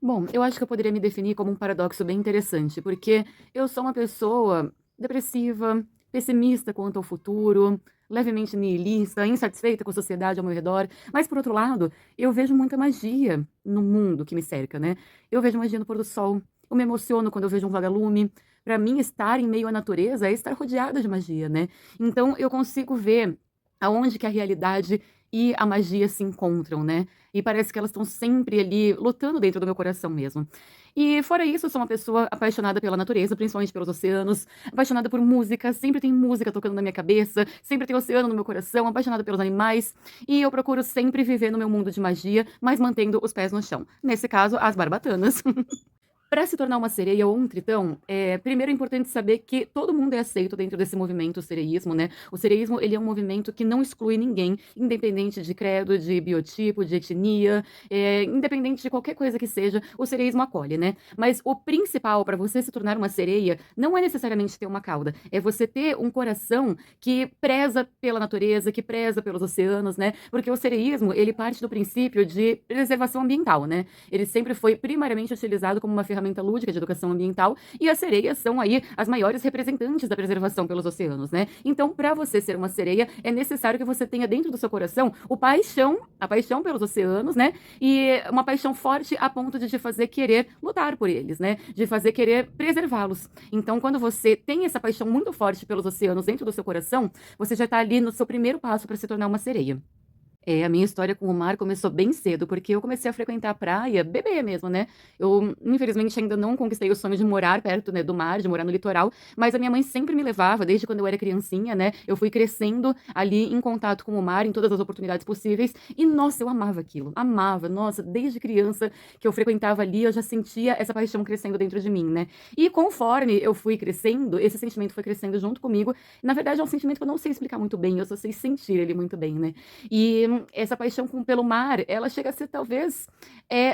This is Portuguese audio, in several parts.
Bom, eu acho que eu poderia me definir como um paradoxo bem interessante, porque eu sou uma pessoa depressiva, pessimista quanto ao futuro, levemente nihilista, insatisfeita com a sociedade ao meu redor, mas por outro lado, eu vejo muita magia no mundo que me cerca, né? Eu vejo magia no pôr do sol, eu me emociono quando eu vejo um vagalume. Para mim, estar em meio à natureza é estar rodeada de magia, né? Então, eu consigo ver aonde que a realidade e a magia se encontram, né? E parece que elas estão sempre ali lutando dentro do meu coração mesmo. E fora isso, eu sou uma pessoa apaixonada pela natureza, principalmente pelos oceanos, apaixonada por música, sempre tem música tocando na minha cabeça, sempre tem oceano no meu coração, apaixonada pelos animais, e eu procuro sempre viver no meu mundo de magia, mas mantendo os pés no chão. Nesse caso, as barbatanas. Para se tornar uma sereia ou um tritão, primeiro é importante saber que todo mundo é aceito dentro desse movimento sereísmo, né? O sereísmo, ele é um movimento que não exclui ninguém, independente de credo, de biotipo, de etnia, independente de qualquer coisa que seja, o sereísmo acolhe, né? Mas o principal para você se tornar uma sereia não é necessariamente ter uma cauda, é você ter um coração que preza pela natureza, que preza pelos oceanos, né? Porque o sereísmo, ele parte do princípio de preservação ambiental, né? Ele sempre foi primariamente utilizado como uma ferramenta lúdica de educação ambiental e as sereias são aí as maiores representantes da preservação pelos oceanos, né? Então, para você ser uma sereia, é necessário que você tenha dentro do seu coração a paixão pelos oceanos, né? E uma paixão forte a ponto de te fazer querer lutar por eles, né? De fazer querer preservá-los. Então, quando você tem essa paixão muito forte pelos oceanos dentro do seu coração, você já está ali no seu primeiro passo para se tornar uma sereia. A minha história com o mar começou bem cedo, porque eu comecei a frequentar a praia, bebê mesmo, né. Eu, infelizmente, ainda não conquistei o sonho de morar perto, né, do mar, de morar no litoral, mas a minha mãe sempre me levava, desde quando eu era criancinha, né. Eu fui crescendo ali em contato com o mar, em todas as oportunidades possíveis, e nossa, eu amava aquilo, amava. Nossa, desde criança que eu frequentava ali, eu já sentia essa paixão crescendo dentro de mim, né. E conforme eu fui crescendo, esse sentimento foi crescendo junto comigo. Na verdade, é um sentimento que eu não sei explicar muito bem, eu só sei sentir ele muito bem, né. E essa paixão pelo mar, ela chega a ser talvez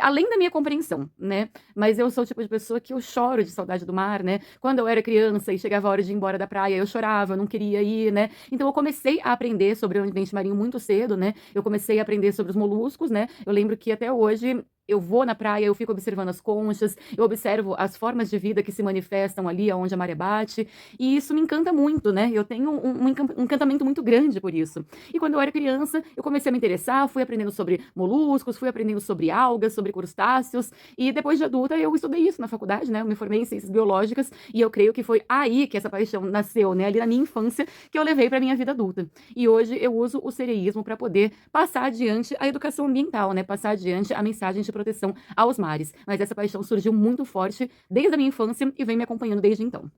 além da minha compreensão, né? Mas eu sou o tipo de pessoa que eu choro de saudade do mar, né? Quando eu era criança e chegava a hora de ir embora da praia, eu chorava, eu não queria ir, né? Então eu comecei a aprender sobre o ambiente marinho muito cedo, né? Eu comecei a aprender sobre os moluscos, né? Eu lembro que até hoje eu vou na praia, eu fico observando as conchas, eu observo as formas de vida que se manifestam ali aonde a maré bate, e isso me encanta muito, né? Eu tenho um encantamento muito grande por isso. E quando eu era criança, eu comecei a me interessar, fui aprendendo sobre moluscos, fui aprendendo sobre algas, sobre crustáceos, e depois de adulta eu estudei isso na faculdade, né? Eu me formei em ciências biológicas, e eu creio que foi aí que essa paixão nasceu, né? Ali na minha infância, que eu levei para minha vida adulta. E hoje eu uso o sereísmo para poder passar adiante a educação ambiental, né? Passar adiante a mensagem de proteção aos mares. Mas essa paixão surgiu muito forte desde a minha infância e vem me acompanhando desde então.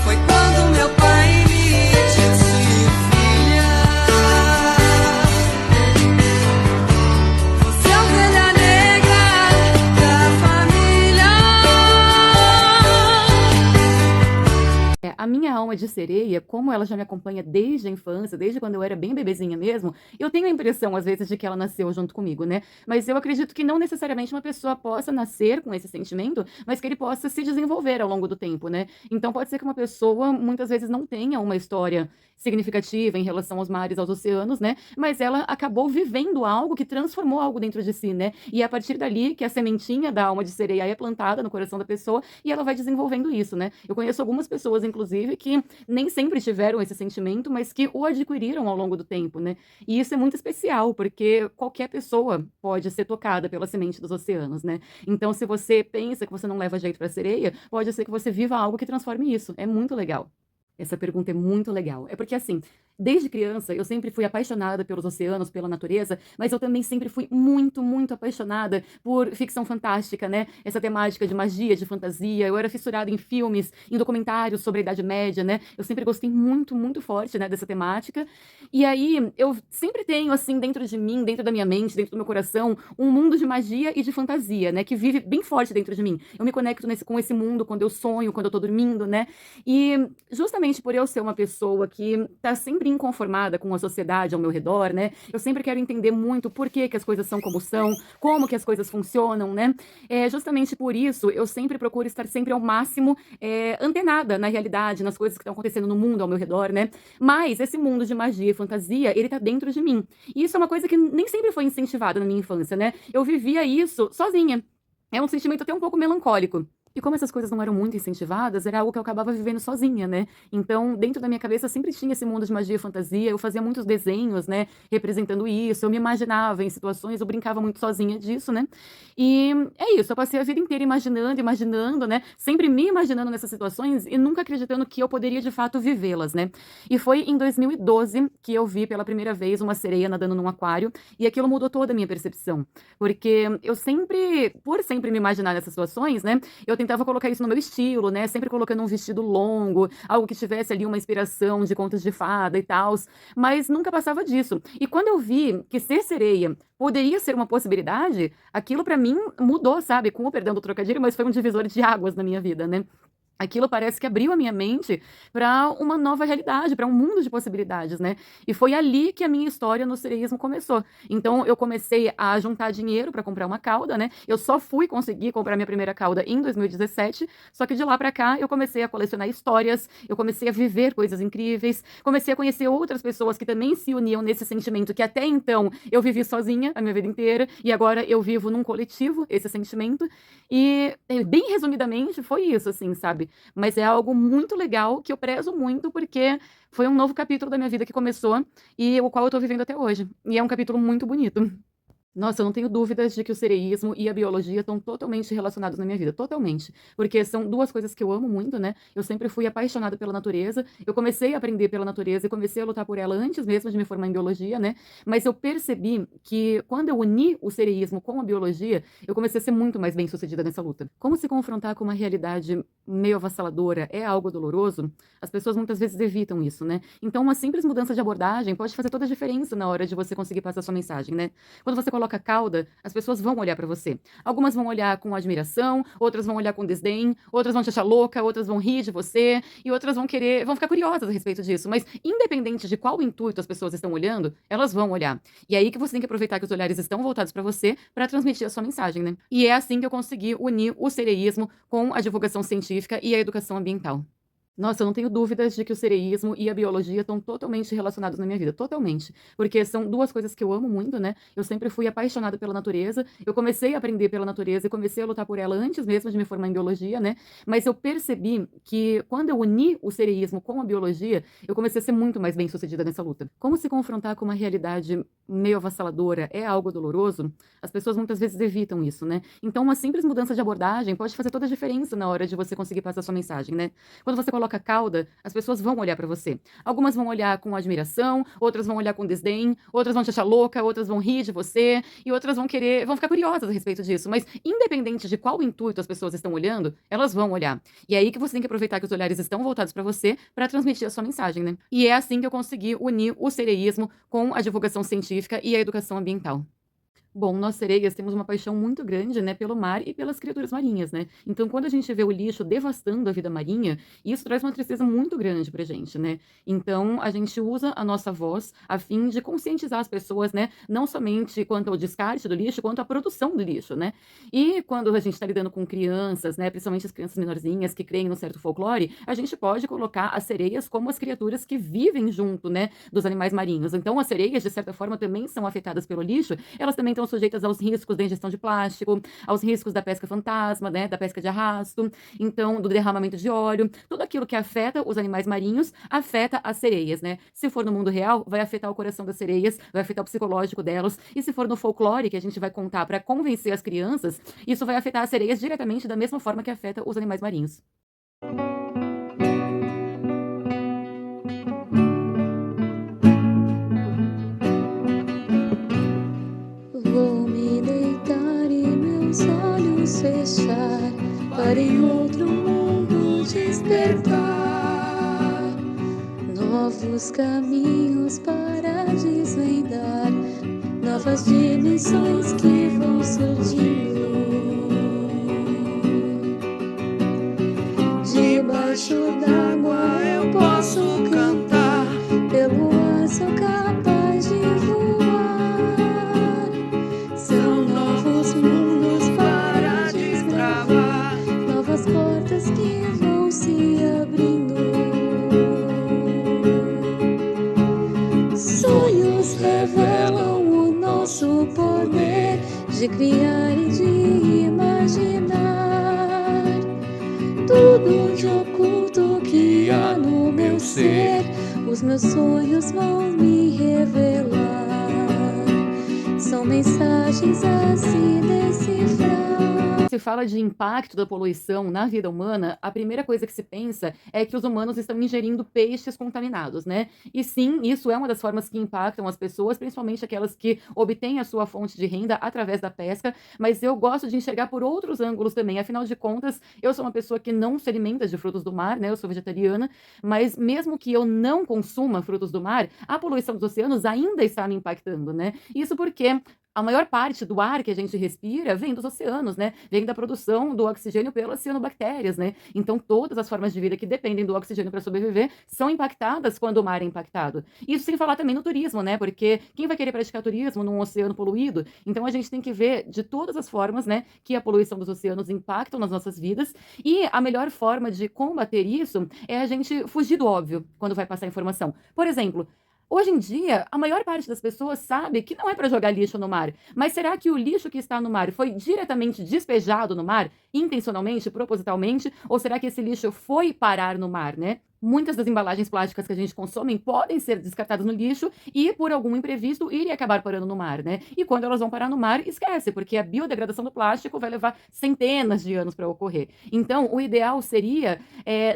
Foi quando meu pai me disse, filha, você é a ovelha negra da família. A minha alma de sereia, como ela já me acompanha desde a infância, desde quando eu era bem bebezinha mesmo, eu tenho a impressão, às vezes, de que ela nasceu junto comigo, né? Mas eu acredito que não necessariamente uma pessoa possa nascer com esse sentimento, mas que ele possa se desenvolver ao longo do tempo, né? Então pode ser que uma pessoa muitas vezes não tenha uma história significativa em relação aos mares, aos oceanos, né? Mas ela acabou vivendo algo que transformou algo dentro de si, né? E é a partir dali que a sementinha da alma de sereia é plantada no coração da pessoa e ela vai desenvolvendo isso, né? Eu conheço algumas pessoas, inclusive, que nem sempre tiveram esse sentimento, mas que o adquiriram ao longo do tempo, né? E isso é muito especial, porque qualquer pessoa pode ser tocada pela semente dos oceanos, né? Então, se você pensa que você não leva jeito para sereia, pode ser que você viva algo que transforme isso. É muito legal. Essa pergunta é muito legal. É porque, assim, desde criança eu sempre fui apaixonada pelos oceanos, pela natureza, mas eu também sempre fui muito, muito apaixonada por ficção fantástica, né? Essa temática de magia, de fantasia. Eu era fissurada em filmes, em documentários sobre a Idade Média, né? Eu sempre gostei muito, muito forte, né, dessa temática. E aí eu sempre tenho, assim, dentro de mim, dentro da minha mente, dentro do meu coração, um mundo de magia e de fantasia, né? Que vive bem forte dentro de mim. Eu me conecto com esse mundo quando eu sonho, quando eu tô dormindo, né? E justamente por eu ser uma pessoa que tá sempre sempre inconformada com a sociedade ao meu redor, né? Eu sempre quero entender muito por que que as coisas são como são, como que as coisas funcionam, né? Justamente por isso, eu sempre procuro estar sempre ao máximo antenada na realidade, nas coisas que estão acontecendo no mundo ao meu redor, né? Mas esse mundo de magia e fantasia, ele tá dentro de mim. E isso é uma coisa que nem sempre foi incentivada na minha infância, né? Eu vivia isso sozinha. É um sentimento até um pouco melancólico. E como essas coisas não eram muito incentivadas, era algo que eu acabava vivendo sozinha, né? Então, dentro da minha cabeça sempre tinha esse mundo de magia e fantasia, eu fazia muitos desenhos, né, representando isso, eu me imaginava em situações, eu brincava muito sozinha disso, né? E é isso, eu passei a vida inteira imaginando, né, sempre me imaginando nessas situações e nunca acreditando que eu poderia de fato vivê-las, né? E foi em 2012 que eu vi pela primeira vez uma sereia nadando num aquário e aquilo mudou toda a minha percepção, porque eu sempre, por sempre me imaginar nessas situações, né, eu tentava colocar isso no meu estilo, né? Sempre colocando um vestido longo, algo que tivesse ali uma inspiração de contos de fada e tal, mas nunca passava disso. E quando eu vi que ser sereia poderia ser uma possibilidade, aquilo pra mim mudou, sabe? Com o perdão do trocadilho, mas foi um divisor de águas na minha vida, né? Aquilo parece que abriu a minha mente para uma nova realidade, para um mundo de possibilidades, né? E foi ali que a minha história no sereísmo começou. Então eu comecei a juntar dinheiro para comprar uma cauda, né? Eu só fui conseguir comprar minha primeira cauda em 2017, só que de lá para cá eu comecei a colecionar histórias, eu comecei a viver coisas incríveis, comecei a conhecer outras pessoas que também se uniam nesse sentimento que até então eu vivi sozinha a minha vida inteira e agora eu vivo num coletivo esse sentimento. E bem resumidamente foi isso, assim, sabe? Mas é algo muito legal que eu prezo muito porque foi um novo capítulo da minha vida que começou e o qual eu tô vivendo até hoje. E é um capítulo muito bonito. Nossa, eu não tenho dúvidas de que o sereísmo e a biologia estão totalmente relacionados na minha vida, totalmente. Porque são duas coisas que eu amo muito, né? Eu sempre fui apaixonada pela natureza. Eu comecei a aprender pela natureza e comecei a lutar por ela antes mesmo de me formar em biologia, né? Mas eu percebi que quando eu uni o sereísmo com a biologia, eu comecei a ser muito mais bem-sucedida nessa luta. Como se confrontar com uma realidade meio avassaladora é algo doloroso, as pessoas muitas vezes evitam isso, né? Então, uma simples mudança de abordagem pode fazer toda a diferença na hora de você conseguir passar sua mensagem, né? Quando você coloca a cauda, as pessoas vão olhar pra você. Algumas vão olhar com admiração, outras vão olhar com desdém, outras vão te achar louca, outras vão rir de você e outras vão ficar curiosas a respeito disso. Mas independente de qual intuito as pessoas estão olhando, elas vão olhar. E é aí que você tem que aproveitar que os olhares estão voltados pra você pra transmitir a sua mensagem, né? E é assim que eu consegui unir o sereísmo com a divulgação científica e a educação ambiental. Nossa, eu não tenho dúvidas de que o sereísmo e a biologia estão totalmente relacionados na minha vida, totalmente. Porque são duas coisas que eu amo muito, né? Eu sempre fui apaixonada pela natureza. Eu comecei a aprender pela natureza e comecei a lutar por ela antes mesmo de me formar em biologia, né? Mas eu percebi que quando eu uni o sereísmo com a biologia, eu comecei a ser muito mais bem-sucedida nessa luta. Como se confrontar com uma realidade meio avassaladora é algo doloroso, as pessoas muitas vezes evitam isso, né? Então, uma simples mudança de abordagem pode fazer toda a diferença na hora de você conseguir passar sua mensagem, né? Quando você coloca a cauda, as pessoas vão olhar pra você. Algumas vão olhar com admiração, outras vão olhar com desdém, outras vão te achar louca, outras vão rir de você e outras vão ficar curiosas a respeito disso. Mas independente de qual intuito as pessoas estão olhando, elas vão olhar. E é aí que você tem que aproveitar que os olhares estão voltados pra você pra transmitir a sua mensagem, né? E é assim que eu consegui unir o sereísmo com a divulgação científica e a educação ambiental. Bom, nós sereias temos uma paixão muito grande, né, pelo mar e pelas criaturas marinhas, né? Então, quando a gente vê o lixo devastando a vida marinha, isso traz uma tristeza muito grande pra gente, né? Então, a gente usa a nossa voz a fim de conscientizar as pessoas, né, não somente quanto ao descarte do lixo, quanto à produção do lixo, né? E quando a gente está lidando com crianças, né, principalmente as crianças menorzinhas que creem no certo folclore, a gente pode colocar as sereias como as criaturas que vivem junto, né, dos animais marinhos. Então, as sereias, de certa forma, também são afetadas pelo lixo, elas também estão sujeitas aos riscos da ingestão de plástico, aos riscos da pesca fantasma, né, da pesca de arrasto, então do derramamento de óleo, tudo aquilo que afeta os animais marinhos afeta as sereias, né? Se for no mundo real, vai afetar o coração das sereias, vai afetar o psicológico delas, e se for no folclore que a gente vai contar para convencer as crianças, isso vai afetar as sereias diretamente da mesma forma que afeta os animais marinhos. Vou me deitar e meus olhos fechar para em outro mundo despertar. Novos caminhos para desvendar, novas dimensões que vão surgindo. Debaixo d'água eu posso cantar pelo de criar e de imaginar tudo de oculto que há no meu ser. Os meus sonhos vão me revelar. São mensagens a se decifrar. Se fala de impacto da poluição na vida humana, a primeira coisa que se pensa é que os humanos estão ingerindo peixes contaminados, né? E sim, isso é uma das formas que impactam as pessoas, principalmente aquelas que obtêm a sua fonte de renda através da pesca, mas eu gosto de enxergar por outros ângulos também. Afinal de contas, eu sou uma pessoa que não se alimenta de frutos do mar, né? Eu sou vegetariana, mas mesmo que eu não consuma frutos do mar, a poluição dos oceanos ainda está me impactando, né? Isso porque a maior parte do ar que a gente respira vem dos oceanos, né? Vem da produção do oxigênio pelas cianobactérias, né? Então, todas as formas de vida que dependem do oxigênio para sobreviver são impactadas quando o mar é impactado. Isso sem falar também no turismo, né? Porque quem vai querer praticar turismo num oceano poluído? Então, a gente tem que ver de todas as formas, né, que a poluição dos oceanos impactam nas nossas vidas. E a melhor forma de combater isso é a gente fugir do óbvio quando vai passar informação. Por exemplo, hoje em dia, a maior parte das pessoas sabe que não é para jogar lixo no mar. Mas será que o lixo que está no mar foi diretamente despejado no mar, intencionalmente, propositalmente? Ou será que esse lixo foi parar no mar, né? Muitas das embalagens plásticas que a gente consome podem ser descartadas no lixo e, por algum imprevisto, irem acabar parando no mar, né? E quando elas vão parar no mar, esquece, porque a biodegradação do plástico vai levar centenas de anos para ocorrer. Então, o ideal seria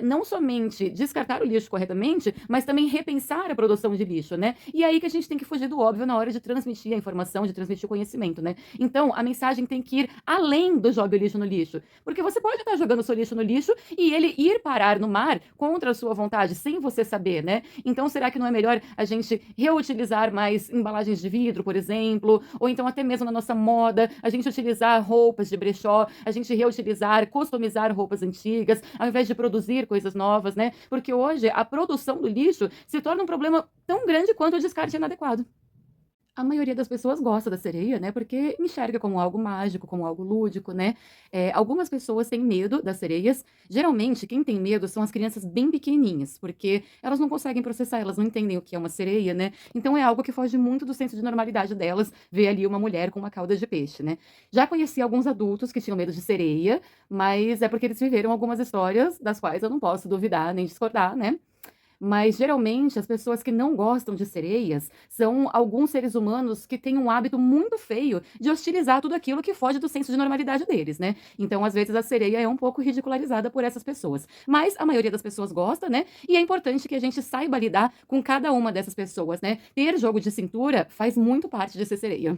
não somente descartar o lixo corretamente, mas também repensar a produção de lixo, né? E aí que a gente tem que fugir do óbvio na hora de transmitir a informação, de transmitir o conhecimento, né? Então, a mensagem tem que ir além do jogue o lixo no lixo. Porque você pode estar jogando o seu lixo no lixo e ele ir parar no mar contra a sua vontade, sem você saber, né? Então, será que não é melhor a gente reutilizar mais embalagens de vidro, por exemplo? Ou então até mesmo na nossa moda, a gente utilizar roupas de brechó, a gente reutilizar, customizar roupas antigas, ao invés de produzir coisas novas, né? Porque hoje a produção do lixo se torna um problema tão grande quanto o descarte inadequado. A maioria das pessoas gosta da sereia, né, porque enxerga como algo mágico, como algo lúdico, né. Algumas pessoas têm medo das sereias. Geralmente, quem tem medo são as crianças bem pequenininhas, porque elas não conseguem processar, elas não entendem o que é uma sereia, né. Então é algo que foge muito do senso de normalidade delas, ver ali uma mulher com uma cauda de peixe, né. Já conheci alguns adultos que tinham medo de sereia, mas é porque eles viveram algumas histórias das quais eu não posso duvidar nem discordar, né. Mas geralmente as pessoas que não gostam de sereias são alguns seres humanos que têm um hábito muito feio de hostilizar tudo aquilo que foge do senso de normalidade deles, né? Então, às vezes, a sereia é um pouco ridicularizada por essas pessoas. Mas a maioria das pessoas gosta, né? E é importante que a gente saiba lidar com cada uma dessas pessoas, né? Ter jogo de cintura faz muito parte de ser sereia.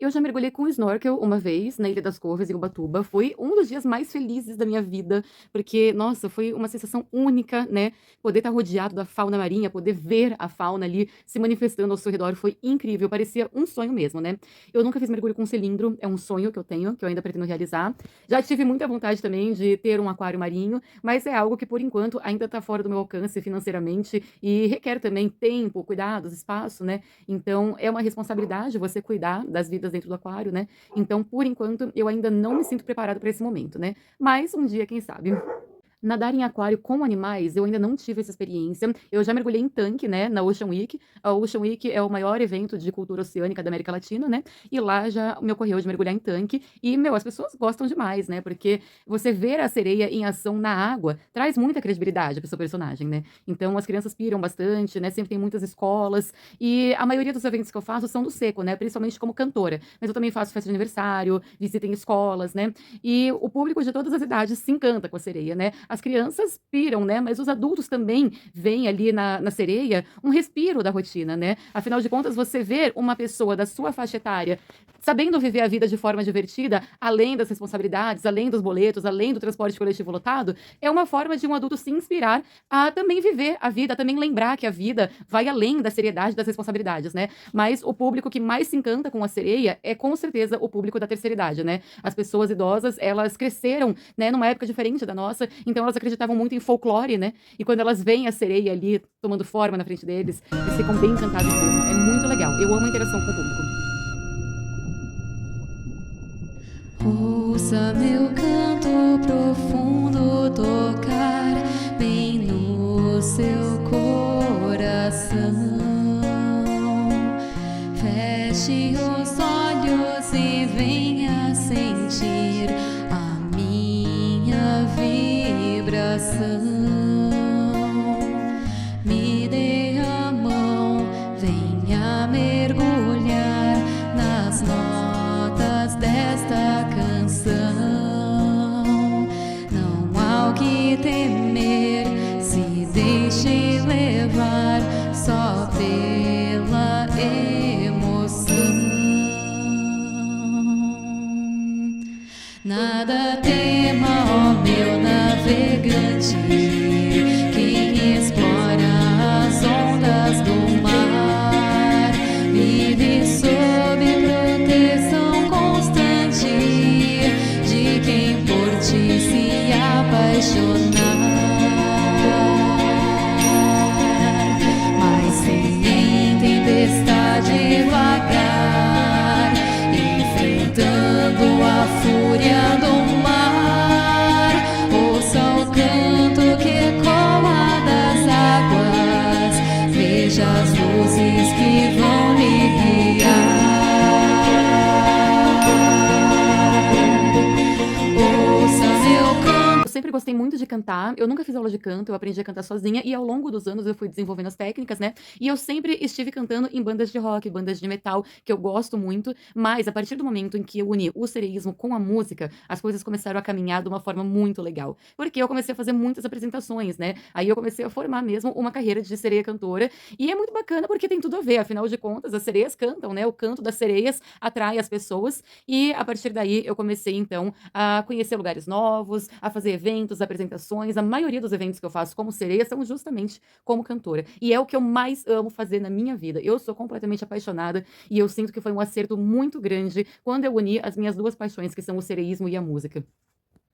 Eu já mergulhei com snorkel uma vez na Ilha das Couves, em Ubatuba. Foi um dos dias mais felizes da minha vida, porque, nossa, foi uma sensação única, né? Poder estar rodeado da fauna marinha, poder ver a fauna ali se manifestando ao seu redor, foi incrível, parecia um sonho mesmo, né? Eu nunca fiz mergulho com cilindro, é um sonho que eu tenho, que eu ainda pretendo realizar. Já tive muita vontade também de ter um aquário marinho, mas é algo que, por enquanto, ainda está fora do meu alcance financeiramente e requer também tempo, cuidados, espaço, né? Então, é uma responsabilidade você cuidar das vidas dentro do aquário, né? Então, por enquanto, eu ainda não me sinto preparada para esse momento, né? Mas um dia, quem sabe? Nadar em aquário com animais, eu ainda não tive essa experiência. Eu já mergulhei em tanque, né, na Ocean Week. A Ocean Week é o maior evento de cultura oceânica da América Latina, né? E lá já me ocorreu de mergulhar em tanque. E, meu, as pessoas gostam demais, né? Porque você ver a sereia em ação na água traz muita credibilidade para o seu personagem, né? Então as crianças piram bastante, né? Sempre tem muitas escolas. E a maioria dos eventos que eu faço são do seco, né? Principalmente como cantora. Mas eu também faço festa de aniversário, visita em escolas, né? E o público de todas as idades se encanta com a sereia, né? As crianças piram, né? Mas os adultos também veem ali na sereia um respiro da rotina, né? Afinal de contas, você ver uma pessoa da sua faixa etária sabendo viver a vida de forma divertida, além das responsabilidades, além dos boletos, além do transporte coletivo lotado, é uma forma de um adulto se inspirar a também viver a vida, a também lembrar que a vida vai além da seriedade das responsabilidades, né? Mas o público que mais se encanta com a sereia é com certeza o público da terceira idade, né? As pessoas idosas, elas cresceram, né, numa época diferente da nossa, então elas acreditavam muito em folclore, né? E quando elas veem a sereia ali tomando forma na frente deles, eles ficam bem encantados mesmo. É muito legal. Eu amo a interação com o público. Ouça meu canto profundo tocar bem no seu coração. Feche os olhos e venha sentir a minha vibração. Me dê a mão, venha mergulhar nas notas desta canção. Não há o que temer, se deixe levar só pela emoção. Nada tema, ó meu navegante, que explora as ondas do mar. Vive sob proteção constante de quem por ti se apaixonar. Mas sem tempestade vagar, enfrentando a fúria do mar. Ouça o canto que ecoa das águas, veja as luzes que vão lhe guiar. Ouça meu canto. Eu sempre gostei muito de cantar, eu nunca fiz aula de canto, eu aprendi a cantar sozinha e ao longo dos anos eu fui desenvolvendo as técnicas, né? E eu sempre estive cantando em bandas de rock, bandas de metal, que eu gosto muito, mas a partir do momento em que eu uni o sereísmo com a música, as coisas começaram a caminhar de uma forma muito legal. Porque eu comecei a fazer muitas apresentações, né? Aí eu comecei a formar mesmo uma carreira de sereia cantora, e é muito bacana porque tem tudo a ver, afinal de contas, as sereias cantam, né? O canto das sereias atrai as pessoas, e a partir daí eu comecei então a conhecer lugares novos, a fazer eventos, apresentações. A maioria dos eventos que eu faço como sereia são justamente como cantora. E é o que eu mais amo fazer na minha vida. Eu sou completamente apaixonada e eu sinto que foi um acerto muito grande quando eu uni as minhas duas paixões, que são o sereísmo e a música.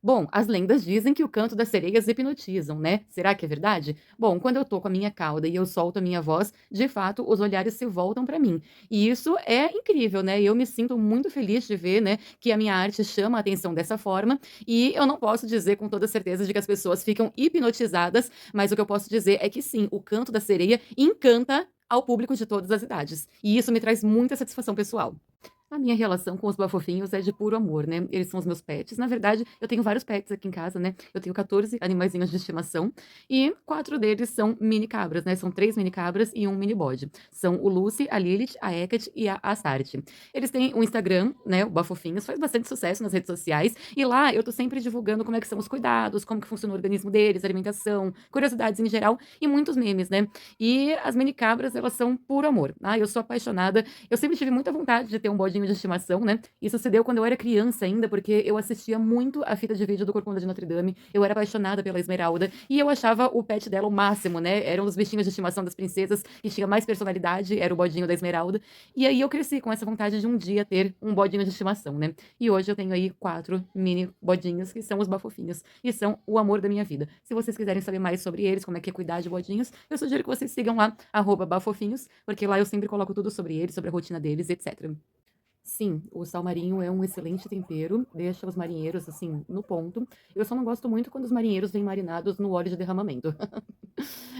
Bom, as lendas dizem que o canto das sereias hipnotizam, né? Será que é verdade? Bom, quando eu tô com a minha cauda e eu solto a minha voz, de fato, os olhares se voltam para mim. E isso é incrível, né? Eu me sinto muito feliz de ver, né, que a minha arte chama a atenção dessa forma. E eu não posso dizer com toda certeza de que as pessoas ficam hipnotizadas, mas o que eu posso dizer é que sim, o canto da sereia encanta ao público de todas as idades. E isso me traz muita satisfação pessoal. A minha relação com os bafofinhos é de puro amor, né? Eles são os meus pets. Na verdade, eu tenho vários pets aqui em casa, né? Eu tenho 14 animaizinhos de estimação e 4 deles são mini cabras, né? São 3 mini cabras e um mini bode. São o Lucy, a Lilith, a Hecate e a Astarte. Eles têm um Instagram, né? O Bafofinhos, faz bastante sucesso nas redes sociais e lá eu tô sempre divulgando como é que são os cuidados, como que funciona o organismo deles, alimentação, curiosidades em geral e muitos memes, né? E as mini cabras, elas são puro amor. Ah, eu sou apaixonada. Eu sempre tive muita vontade de ter um bodinho de estimação, né? Isso se deu quando eu era criança ainda, porque eu assistia muito a fita de vídeo do Corcunda de Notre Dame. Eu era apaixonada pela Esmeralda e eu achava o pet dela o máximo, né? Eram os bichinhos de estimação das princesas que tinha mais personalidade, era o bodinho da Esmeralda. E aí eu cresci com essa vontade de um dia ter um bodinho de estimação, né? E hoje eu tenho aí 4 mini bodinhos que são os bafofinhos e são o amor da minha vida. Se vocês quiserem saber mais sobre eles, como é que é cuidar de bodinhos, eu sugiro que vocês sigam lá @bafofinhos, porque lá eu sempre coloco tudo sobre eles, sobre a rotina deles, etc. Sim, o sal marinho é um excelente tempero, deixa os marinheiros, assim, no ponto. Eu só não gosto muito quando os marinheiros vêm marinados no óleo de derramamento.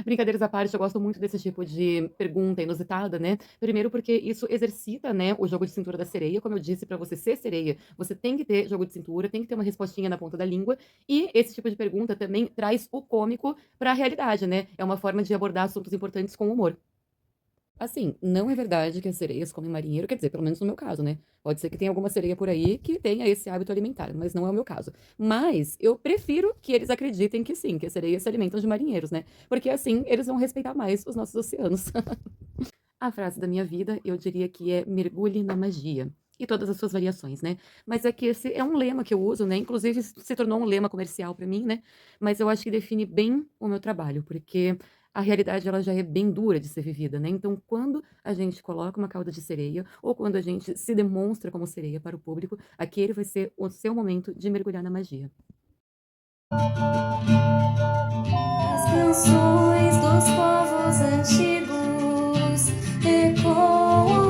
Brincadeiras à parte, eu gosto muito desse tipo de pergunta inusitada, né? Primeiro porque isso exercita, né, o jogo de cintura da sereia. Como eu disse, para você ser sereia, você tem que ter jogo de cintura, tem que ter uma respostinha na ponta da língua. E esse tipo de pergunta também traz o cômico para a realidade, né? É uma forma de abordar assuntos importantes com humor. Assim, não é verdade que as sereias comem marinheiro, quer dizer, pelo menos no meu caso, né? Pode ser que tenha alguma sereia por aí que tenha esse hábito alimentar, mas não é o meu caso. Mas eu prefiro que eles acreditem que sim, que as sereias se alimentam de marinheiros, né? Porque assim eles vão respeitar mais os nossos oceanos. A frase da minha vida, eu diria que é mergulhe na magia. E todas as suas variações, né? Mas é que esse é um lema que eu uso, né? Inclusive se tornou um lema comercial para mim, né? Mas eu acho que define bem o meu trabalho, porque a realidade ela já é bem dura de ser vivida, né? Então, quando a gente coloca uma cauda de sereia ou quando a gente se demonstra como sereia para o público, aquele vai ser o seu momento de mergulhar na magia. As canções dos povos antigos ecoam